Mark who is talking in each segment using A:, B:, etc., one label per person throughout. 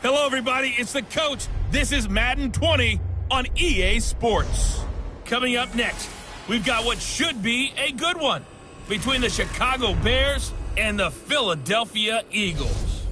A: Hello, everybody. It's the coach. This is Madden 20 on EA Sports. Coming up next, we've got what should be a good one between the Chicago Bears and the Philadelphia Eagles.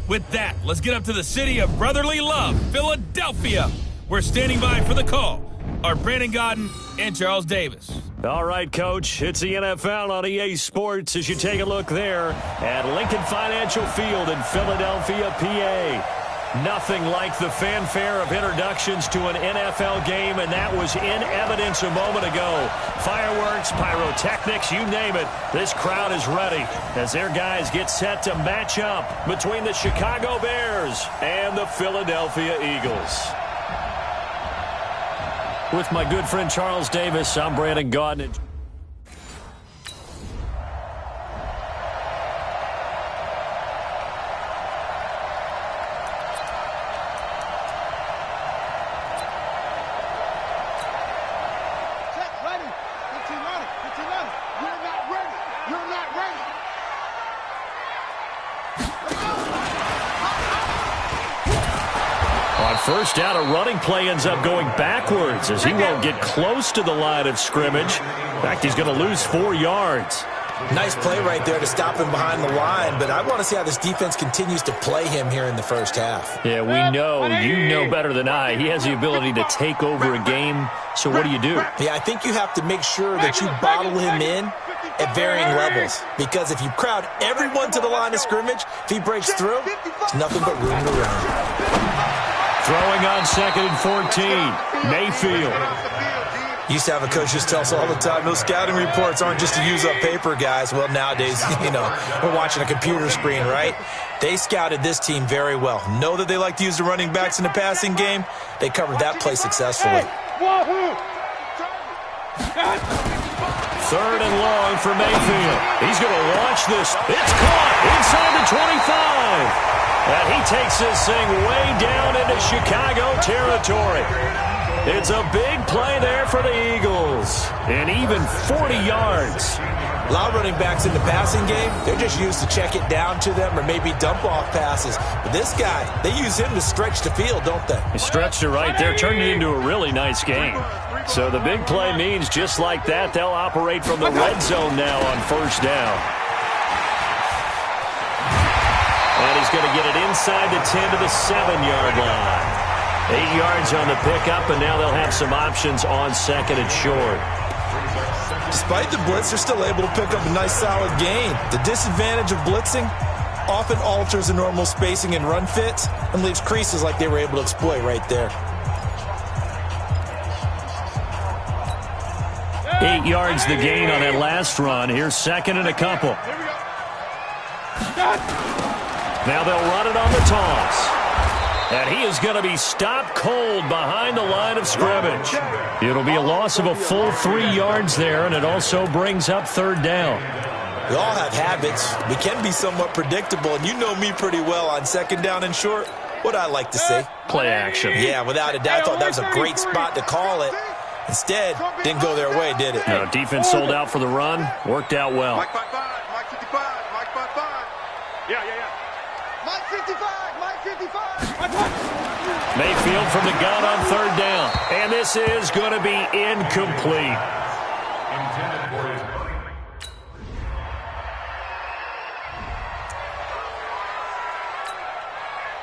A: With that, let's get up to the city of brotherly love, Philadelphia. We're standing by for the call are Brandon Gaudin and Charles Davis.
B: All right, Coach, it's the NFL on EA Sports as you take a look there at Lincoln Financial Field in Philadelphia, PA. Nothing like the fanfare of introductions to an NFL game, and that was in evidence a moment ago. Fireworks, pyrotechnics, you name it. This crowd is ready as their guys get set to match up between the Chicago Bears and the Philadelphia Eagles. With my good friend Charles Davis, I'm Brandon Gaudin. First down, a running play ends up going backwards as he won't get close to the line of scrimmage. In fact, he's going to lose 4 yards.
C: Nice play right there to stop him behind the line, but I want to see how this defense continues to play him here in the first half.
B: Yeah, we know. You know better than I. He has the ability to take over a game, so what do?
C: Yeah, I think you have to make sure that you bottle him in at varying levels, because if you crowd everyone to the line of scrimmage, if he breaks through, it's nothing but room to run.
B: Throwing on 2nd and 14, Mayfield.
C: Used to have a coach just tell us all the time, those scouting reports aren't just to use up paper, guys. Well, nowadays, we're watching a computer screen, right? They scouted this team very well. Know that they like to use the running backs in the passing game. They covered that play successfully.
B: 3rd and long for Mayfield. He's going to launch this. It's caught inside the 25. And he takes this thing way down into Chicago territory. It's a big play there for the Eagles. And even 40 yards.
C: A lot of running backs in the passing game, they're just used to check it down to them or maybe dump off passes. But this guy, they use him to stretch the field, don't they?
B: He stretched it right there, turned it into a really nice game. So the big play means just like that, they'll operate from the red zone now on 1st down. And he's going to get it inside the 10 to the 7-yard line. 8 yards on the pickup, and now they'll have some options on 2nd and short.
C: Despite the blitz, they're still able to pick up a nice solid gain. The disadvantage of blitzing often alters the normal spacing and run fits and leaves creases like they were able to exploit right there.
B: 8 yards the gain on that last run. Here's 2nd and a couple. Now they'll run it on the toss. And he is going to be stopped cold behind the line of scrimmage. It'll be a loss of a full 3 yards there, and it also brings up 3rd down.
C: We all have habits. We can be somewhat predictable, and you know me pretty well on 2nd down and short. What I like to say.
B: Play action.
C: Yeah, without a doubt. I thought that was a great spot to call it. Instead, didn't go their way, did it?
B: No, defense sold out for the run. Worked out well.
D: Mike 55, Mike 55, Mike 55. Yeah. Mike 55, Mike 55.
B: Mayfield from the gun on 3rd down. And this is going to be incomplete.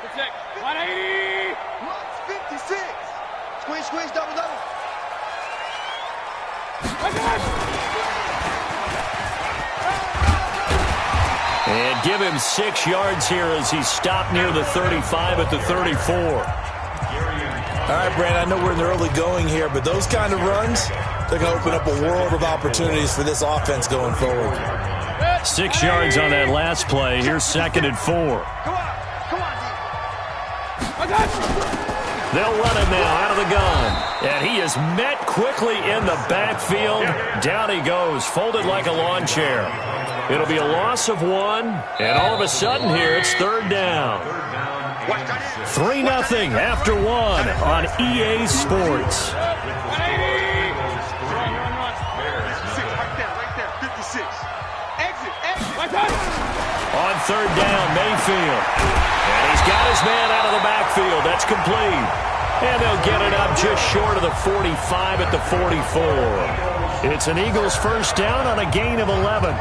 D: Protect. 180. 56. Squeeze, double.
B: And give him 6 yards here as he stopped near the 35 at the 34.
C: All right, Brandon, I know we're in the early going here, but those kind of runs, they're going to open up a world of opportunities for this offense going forward.
B: 6 yards on that last play. Here's 2nd and 4. They'll run him now out of the gun. And he is met quickly in the backfield. Down he goes, folded like a lawn chair. It'll be a loss of 1, and all of a sudden here it's 3rd down. 3-0 after 1 on EA Sports. On 3rd down, Mayfield. And he's He's got his man out of the backfield. That's complete. And they'll get it up just short of the 45 at the 44. It's an Eagles first down on a gain of 11.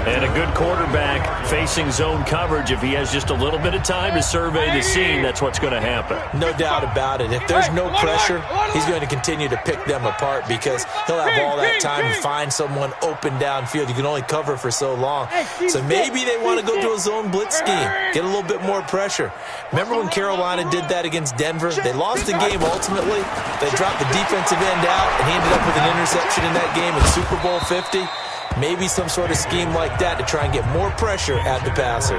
B: And a good quarterback facing zone coverage. If he has just a little bit of time to survey the scene, that's what's going to happen.
C: No doubt about it. If there's no pressure, he's going to continue to pick them apart because he'll have all that time to find someone open downfield. You can only cover for so long. So maybe they want to go to a zone blitz scheme, get a little bit more pressure. Remember when Carolina did that against Denver? They lost the game ultimately. They dropped the defensive end out, and he ended up with an interception in that game in Super Bowl 50. Maybe some sort of scheme like that to try and get more pressure at the passer.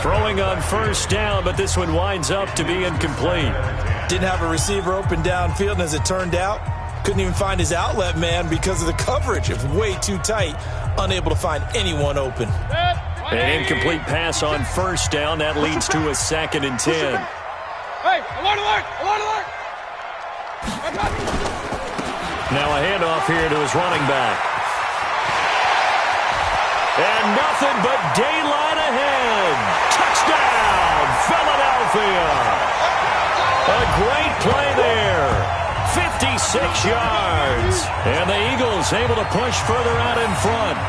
B: Throwing on first down, but this one winds up to be incomplete.
C: Didn't have a receiver open downfield, and as it turned out, couldn't even find his outlet man because of the coverage. It was way too tight, unable to find anyone open.
B: An incomplete pass on first down. That leads to a 2nd and 10.
D: Hey, alert, alert, alert, alert!
B: Now a handoff here to his running back. And nothing but daylight ahead. Touchdown, Philadelphia. A great play there. 56 yards. And the Eagles able to push further out in front.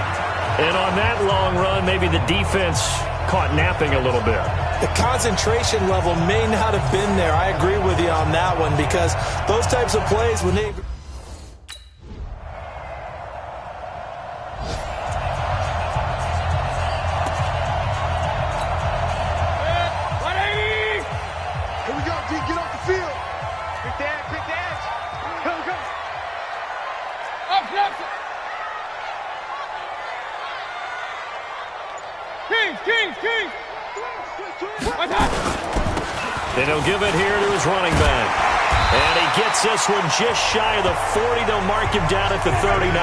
B: And on that long run, maybe the defense caught napping a little bit.
C: The concentration level may not have been there. I agree with you on that one because those types of plays, when they...
B: And he'll give it here to his running back. And he gets this one just shy of the 40. They'll mark him down at the 39.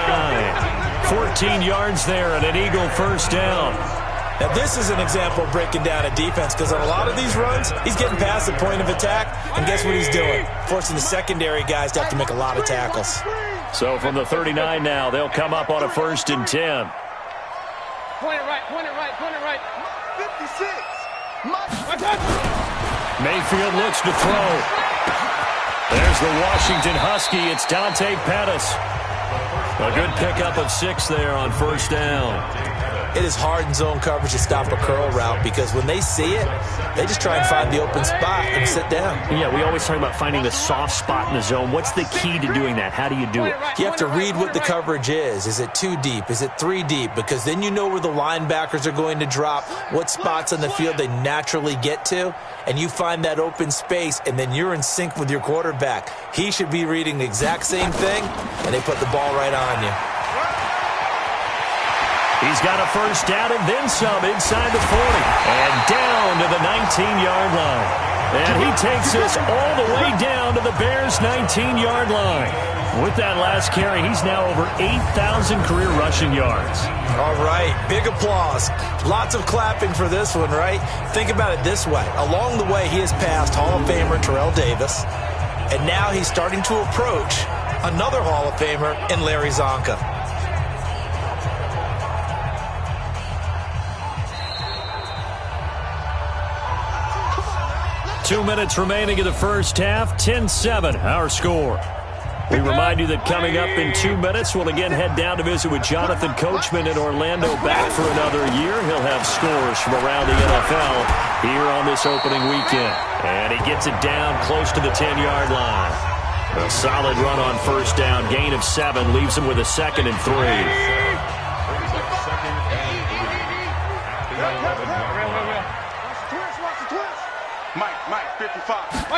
B: 14 yards there and an Eagle first down.
C: Now this is an example of breaking down a defense because on a lot of these runs, he's getting past the point of attack. And guess what he's doing? Forcing the secondary guys to have to make a lot of tackles.
B: So from the 39 now, they'll come up on a 1st and 10.
D: Point it right, point it right, point it right. 56.
B: Mayfield looks to throw. There's the Washington Husky. It's Dante Pettis. A good pickup of 6 there on first down.
C: It is hard in zone coverage to stop a curl route because when they see it, they just try and find the open spot and sit down.
B: Yeah, we always talk about finding the soft spot in the zone. What's the key to doing that? How do you do it?
C: You have to read what the coverage is. Is it 2 deep? Is it 3 deep? Because then you know where the linebackers are going to drop, what spots on the field they naturally get to, and you find that open space, and then you're in sync with your quarterback. He should be reading the exact same thing, and they put the ball right on you.
B: He's got a first down and then some inside the 40. And down to the 19-yard line. And he takes us all the way down to the Bears' 19-yard line. With that last carry, he's now over 8,000 career rushing yards.
C: All right, big applause. Lots of clapping for this one, right? Think about it this way. Along the way, he has passed Hall of Famer Terrell Davis. And now he's starting to approach another Hall of Famer in Larry Zonka.
B: 2 minutes remaining in the first half. 10-7, our score. We remind you that coming up in 2 minutes, we'll again head down to visit with Jonathan Coachman in Orlando, back for another year. He'll have scores from around the NFL here on this opening weekend. And he gets it down close to the 10-yard line. A solid run on first down. Gain of 7 leaves him with a 2nd and 3.
D: Mike, 55.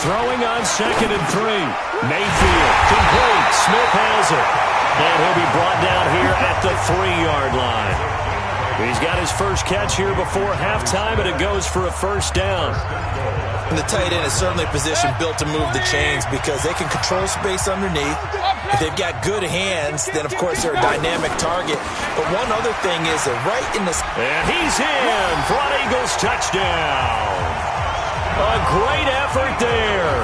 B: Throwing on 2nd and 3. Mayfield, complete. Smith has it. And he'll be brought down here at the 3-yard line. He's got his first catch here before halftime, and it goes for a first down.
C: And the tight end is certainly a position built to move the chains because they can control space underneath. If they've got good hands, then, of course, they're a dynamic target. But one other thing is they're right in the...
B: And he's in for an Eagles touchdown. A great effort there.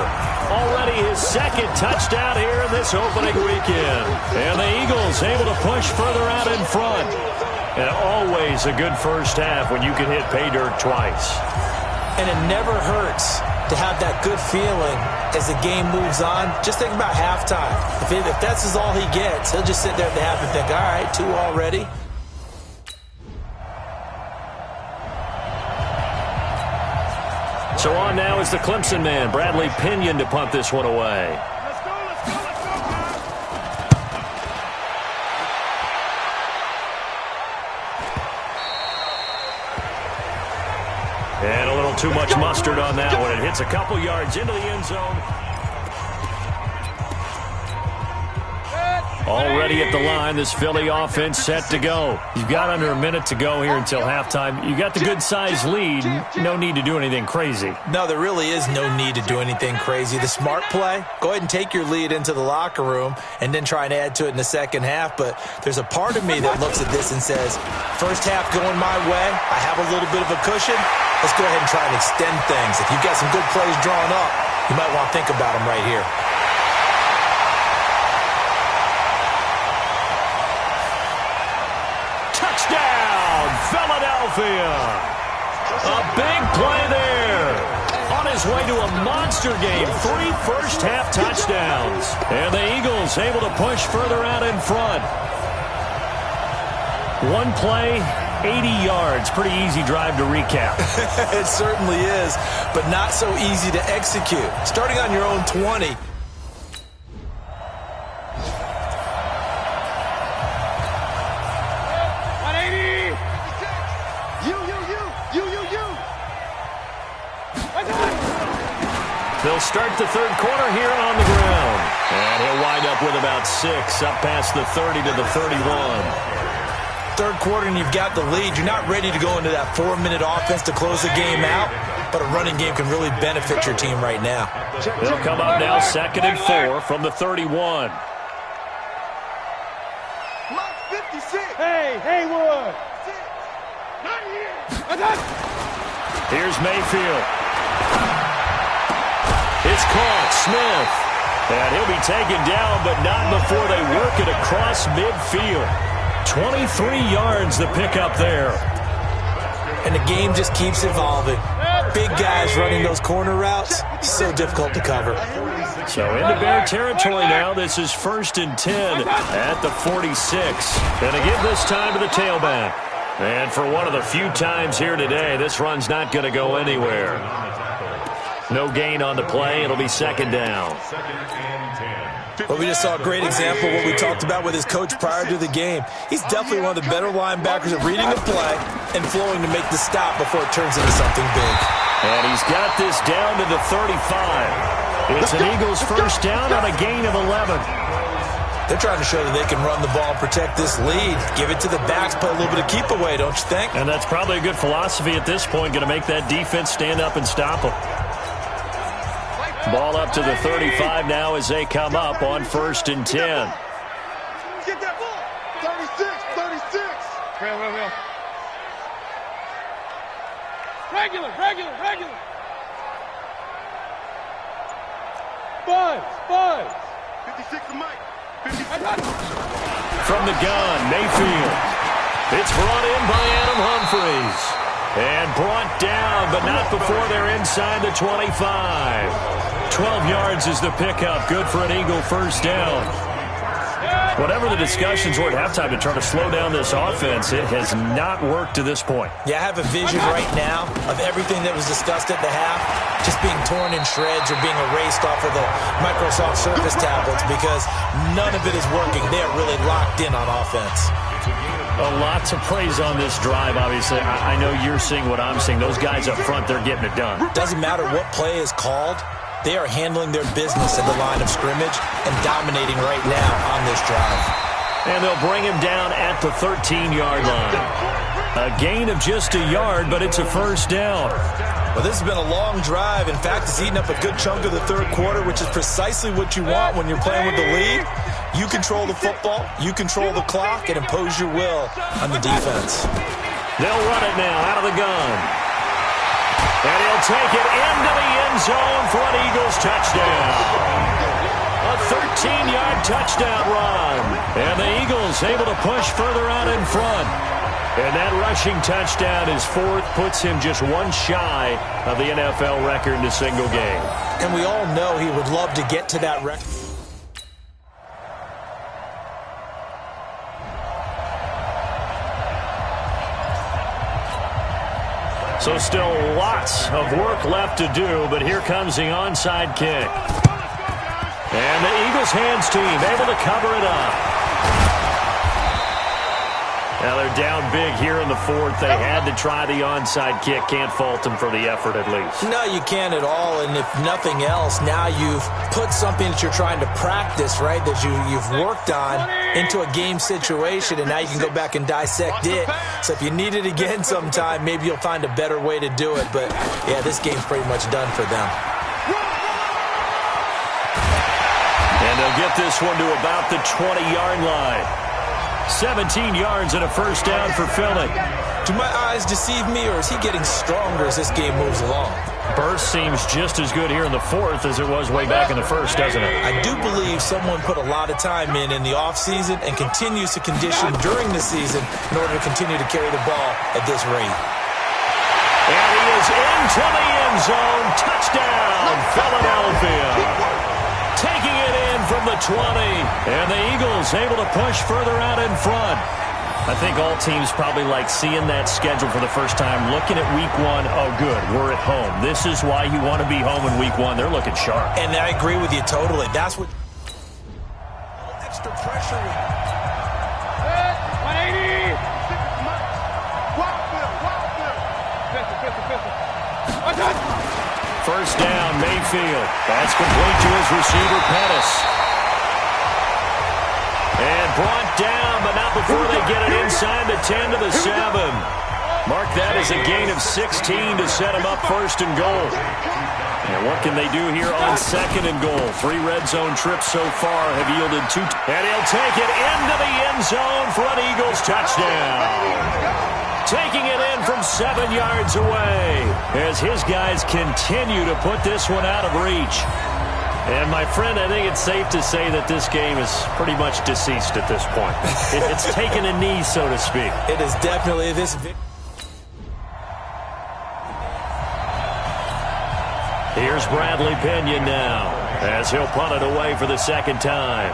B: Already his 2nd touchdown here in this opening weekend. And the Eagles able to push further out in front. And always a good first half when you can hit pay dirt twice.
C: And it never hurts to have that good feeling as the game moves on. Just think about halftime. If that's all he gets, he'll just sit there at the half and think, all right, 2 already.
B: So on now is the Clemson man, Bradley Pinion, to punt this one away.
D: Let's go, let's go, let's go, guys.
B: And a little too much mustard on that one. It hits a couple yards into the end zone. Already at the line, this Philly offense set to go. You've got under a minute to go here until halftime. You got the good-sized lead. No need to do anything crazy.
C: No, there really is no need to do anything crazy. The smart play, go ahead and take your lead into the locker room and then try and add to it in the second half. But there's a part of me that looks at this and says, first half going my way, I have a little bit of a cushion. Let's go ahead and try and extend things. If you've got some good plays drawn up, you might want to think about them right here.
B: Touchdown, Philadelphia. A big play there. On his way to a monster game, 3 first-half touchdowns. And the Eagles able to push further out in front. One play, 80 yards. Pretty easy drive to recap.
C: It certainly is, but not so easy to execute. Starting on your own 20.
B: They'll start the third quarter here on the ground. And he'll wind up with about 6, up past the 30 to the 31.
C: Third quarter and you've got the lead. You're not ready to go into that 4-minute offense to close the game out, but a running game can really benefit your team right now.
B: They'll come up now 2nd and 4 from the 31.
D: Hey, Haywood.
B: Here's Mayfield. It's caught, Smith. And he'll be taken down, but not before they work it across midfield. 23 yards the pickup there.
C: And the game just keeps evolving. Big guys running those corner routes, so difficult to cover.
B: So into Bear territory now. This is 1st and 10 at the 46. And to give this time to the tailback. And for one of the few times here today, this run's not going to go anywhere. No gain on the play. It'll be 2nd down.
C: Well, we just saw a great example of what we talked about with his coach prior to the game. He's definitely one of the better linebackers at reading a play and flowing to make the stop before it turns into something big.
B: And he's got this down to the 35. It's an Eagles first down on a gain of 11.
C: They're trying to show that they can run the ball and protect this lead. Give it to the backs, play a little bit of keep away, don't you think?
B: And that's probably a good philosophy at this point, going to make that defense stand up and stop them. Ball up to the 35 now as they come up on 1st and 10.
D: Get that ball. 36. Real. Regular. Buzz. 56 to Mike. 56.
B: From the gun, Mayfield. It's brought in by Adam Humphries. And brought down, but not before they're inside the 25. 12 yards is the pickup. Good for an Eagle first down. Whatever the discussions were at halftime to try to slow down this offense, it has not worked to this point.
C: Yeah, I have a vision right now of everything that was discussed at the half just being torn in shreds or being erased off of the Microsoft Surface tablets because none of it is working. They are really locked in on offense.
B: Lots of praise on this drive, obviously. I know you're seeing what I'm seeing. Those guys up front, they're getting it done.
C: Doesn't matter what play is called. They are handling their business at the line of scrimmage and dominating right now on this drive.
B: And they'll bring him down at the 13-yard line. A gain of just a yard, but it's a first down.
C: Well, this has been a long drive. In fact, it's eaten up a good chunk of the third quarter, which is precisely what you want when you're playing with the lead. You control the football, you control the clock, and impose your will on the defense.
B: They'll run it now out of the gun. And he'll take it into the end zone for an Eagles touchdown. A 13-yard touchdown run. And the Eagles able to push further out in front. And that rushing touchdown, his fourth, puts him just one shy of the NFL record in a single game.
C: And we all know he would love to get to that record.
B: So still lots of work left to do, but here comes the onside kick. And the Eagles hands team able to cover it up. Now they're down big here in the fourth. They had to try the onside kick. Can't fault them for the effort at least.
C: No, you can't at all. And if nothing else, now you've put something that you're trying to practice, right, that you've worked on into a game situation, and now you can go back and dissect it. So if you need it again sometime, maybe you'll find a better way to do it. But, yeah, this game's pretty much done for them.
B: And they'll get this one to about the 20-yard line. 17 yards and a first down for Philly.
C: Do my eyes deceive me, or is he getting stronger as this game moves along?
B: Burst seems just as good here in the fourth as it was way back in the first, doesn't it?
C: I do believe someone put a lot of time in the offseason and continues to condition during the season in order to continue to carry the ball at this rate.
B: And he is into the end zone. Touchdown, Philadelphia. Taking it in from the 20. And the Eagles able to push further out in front. I think all teams probably like seeing that schedule for the first time, looking at week one. Oh, good, we're at home. This is why you want to be home in week one. They're looking sharp.
C: And I agree with you totally. That's what extra pressure.
D: 180.
B: First down, Mayfield. That's complete to his receiver, Pettis. And brought down, but not before they get it inside the 10 to the 7. Mark that as a gain of 16 to set him up first and goal. And what can they do here on second and goal? 3 red zone trips so far have yielded 2. And he'll take it into the end zone for an Eagles touchdown. Taking it in from 7 yards away as his guys continue to put this one out of reach. And, my friend, I think it's safe to say that this game is pretty much deceased at this point. It's taken a knee, so to speak.
C: It is definitely this.
B: Here's Bradley Pinion now as he'll punt it away for the second time.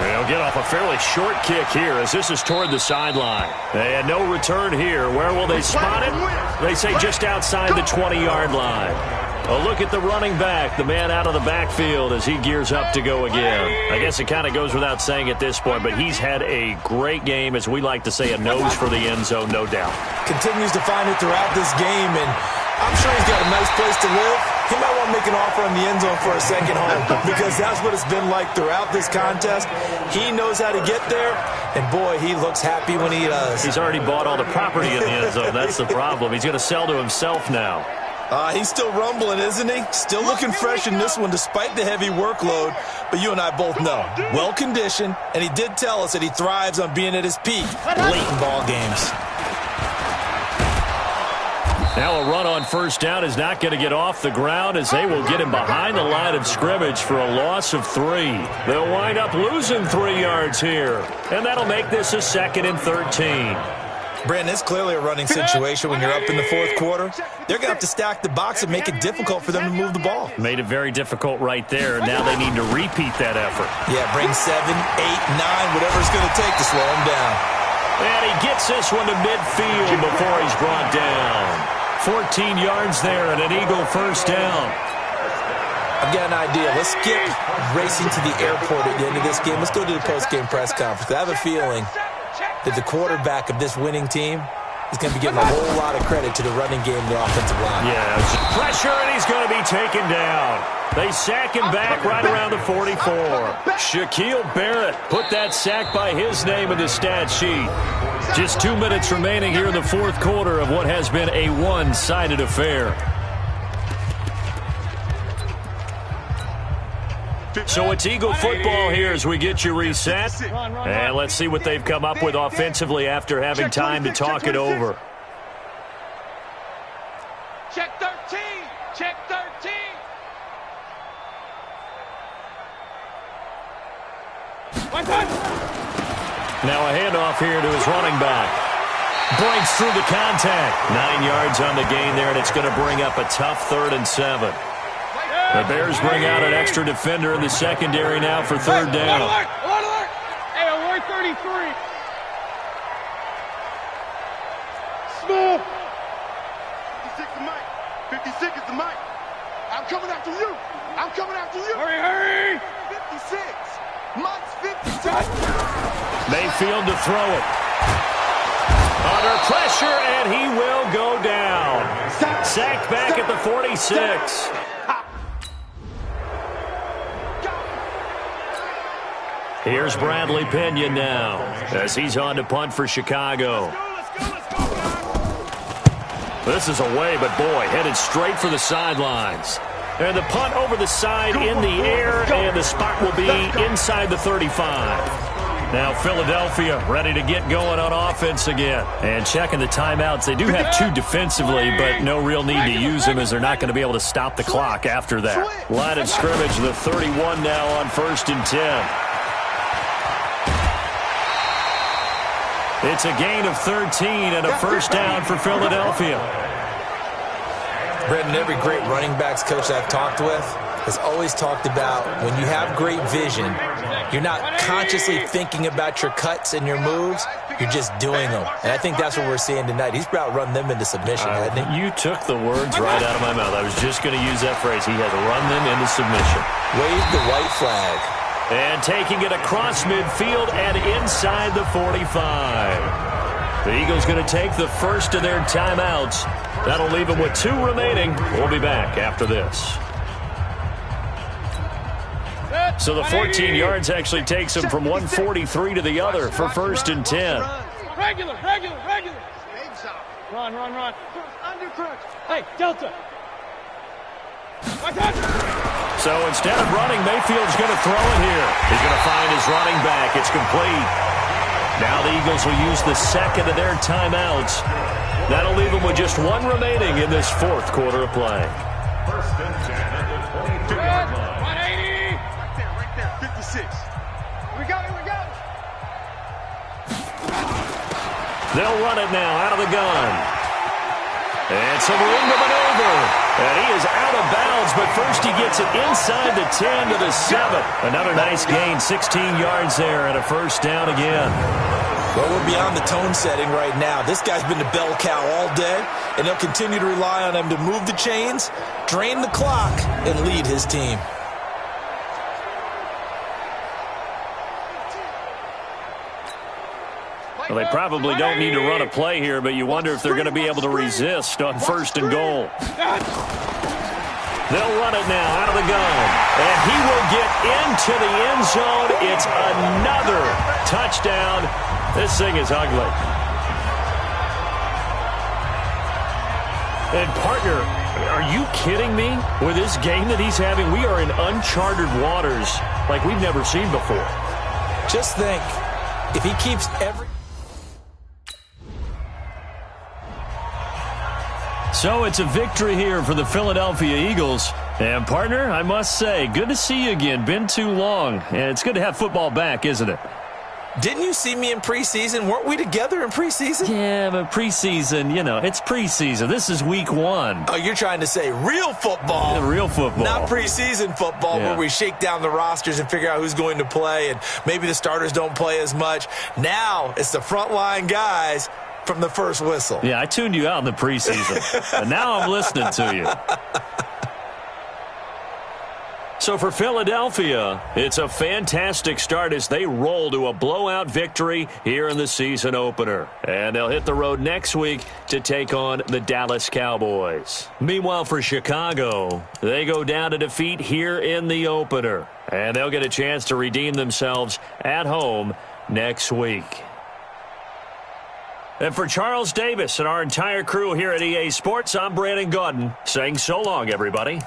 B: They'll get off a fairly short kick here as this is toward the sideline. And no return here. Where will they spot it? They say just outside the 20-yard line. A look at the running back, the man out of the backfield as he gears up to go again. I guess it kind of goes without saying at this point, but he's had a great game, as we like to say, a nose for the end zone, no doubt.
C: Continues to find it throughout this game, and I'm sure he's got a nice place to live. He might want to make an offer on the end zone for a second home because that's what it's been like throughout this contest. He knows how to get there, and boy, he looks happy when he does.
B: He's already bought all the property in the end zone. That's the problem. He's going to sell to himself now.
C: He's still rumbling, isn't he? Still looking fresh in this one despite the heavy workload. But you and I both know, well-conditioned, and he did tell us that he thrives on being at his peak late in ball games.
B: Now a run on first down is not going to get off the ground as they will get him behind the line of scrimmage for a loss of 3. They'll wind up losing 3 yards here, and that'll make this a 2nd and 13.
C: Brandon, it's clearly a running situation when you're up in the fourth quarter. They're going to have to stack the box and make it difficult for them to move the ball.
B: Made it very difficult right there. Now they need to repeat that effort.
C: Yeah, bring 7, 8, 9, whatever it's going to take to slow him down.
B: And he gets this one to midfield before he's brought down. 14 yards there and an Eagle first down.
C: I've got an idea. Let's skip racing to the airport at the end of this game. Let's go to the post-game press conference. I have a feeling that the quarterback of this winning team is going to be getting a whole lot of credit to the running game and the offensive line.
B: Yes. Pressure, and he's going to be taken down. They sack him back right around the 44. Shaquille Barrett put that sack by his name in the stat sheet. Just 2 minutes remaining here in the fourth quarter of what has been a one-sided affair. So it's Eagle football here as we get you reset. And let's see what they've come up with offensively after having time to talk it over.
D: Check 13. Check 13.
B: Now a handoff here to his running back. Breaks through the contact. 9 yards on the gain there, and it's going to bring up a tough 3rd and 7. The Bears bring out an extra defender in the secondary now for 3rd down.
D: Hey, alert 33. Smith. 56 is Mike. 56 is the Mike. I'm coming after you. I'm coming after you. Hurry. 56. Mike's 56.
B: Mayfield to throw it. Under pressure, and he will go down. Sacked back at the 46. Here's Bradley Pinion now as he's on to punt for Chicago. This is away, but boy, headed straight for the sidelines. And the punt over the side in the air, and the spot will be inside the 35. Now Philadelphia ready to get going on offense again. And checking the timeouts. They do have 2 defensively, but no real need to use them as they're not going to be able to stop the clock after that. Line of scrimmage, the 31 now on 1st and 10. It's a gain of 13 and a 1st down for Philadelphia.
C: Brendan, every great running backs coach I've talked with has always talked about when you have great vision, you're not consciously thinking about your cuts and your moves, you're just doing them. And I think that's what we're seeing tonight. He's about run them into submission, hasn't he?
B: You took the words right out of my mouth. I was just going to use that phrase. He had to run them into submission.
C: Wave the white flag.
B: And taking it across midfield and inside the 45. The Eagles going to take the first of their timeouts. That'll leave them with 2 remaining. We'll be back after this. So the 14 yards actually takes them from 143 to the other for 1st and 10.
D: Regular. Run. Undercrunch. Hey, Delta.
B: So instead of running, Mayfield's going to throw it here. He's going to find his running back. It's complete. Now the Eagles will use the second of their timeouts. That'll leave them with just 1 remaining in this 4th quarter of play.
D: 1st and 10 at the 22-yard line. 180. Right there. 56. We got it.
B: They'll run it now out of the gun. And some room to maneuver. And he is out of bounds, but first he gets it inside the 10 to the 7. Another nice gain, 16 yards there, and a 1st down again.
C: Well, we're beyond the tone setting right now. This guy's been the bell cow all day, and he'll continue to rely on him to move the chains, drain the clock, and lead his team.
B: Well, they probably don't need to run a play here, but you wonder if they're going to be able to resist on 1st and goal. They'll run it now out of the gun. And he will get into the end zone. It's another touchdown. This thing is ugly. And, partner, are you kidding me? With this game that he's having, we are in uncharted waters like we've never seen before.
C: Just think, if he keeps every...
B: So it's a victory here for the Philadelphia Eagles. And, partner, I must say, good to see you again. Been too long. And it's good to have football back, isn't it?
C: Didn't you see me in preseason? Weren't we together in preseason?
B: Yeah, but preseason, it's preseason. This is week 1.
C: Oh, you're trying to say real football.
B: Yeah, real football.
C: Not preseason football where we shake down the rosters and figure out who's going to play, and maybe the starters don't play as much. Now it's the frontline guys from the first whistle.
B: Yeah, I tuned you out in the preseason, and now I'm listening to you. So for Philadelphia, it's a fantastic start as they roll to a blowout victory here in the season opener. And they'll hit the road next week to take on the Dallas Cowboys. Meanwhile, for Chicago, they go down to defeat here in the opener. And they'll get a chance to redeem themselves at home next week. And for Charles Davis and our entire crew here at EA Sports, I'm Brandon Gaudin saying so long, everybody.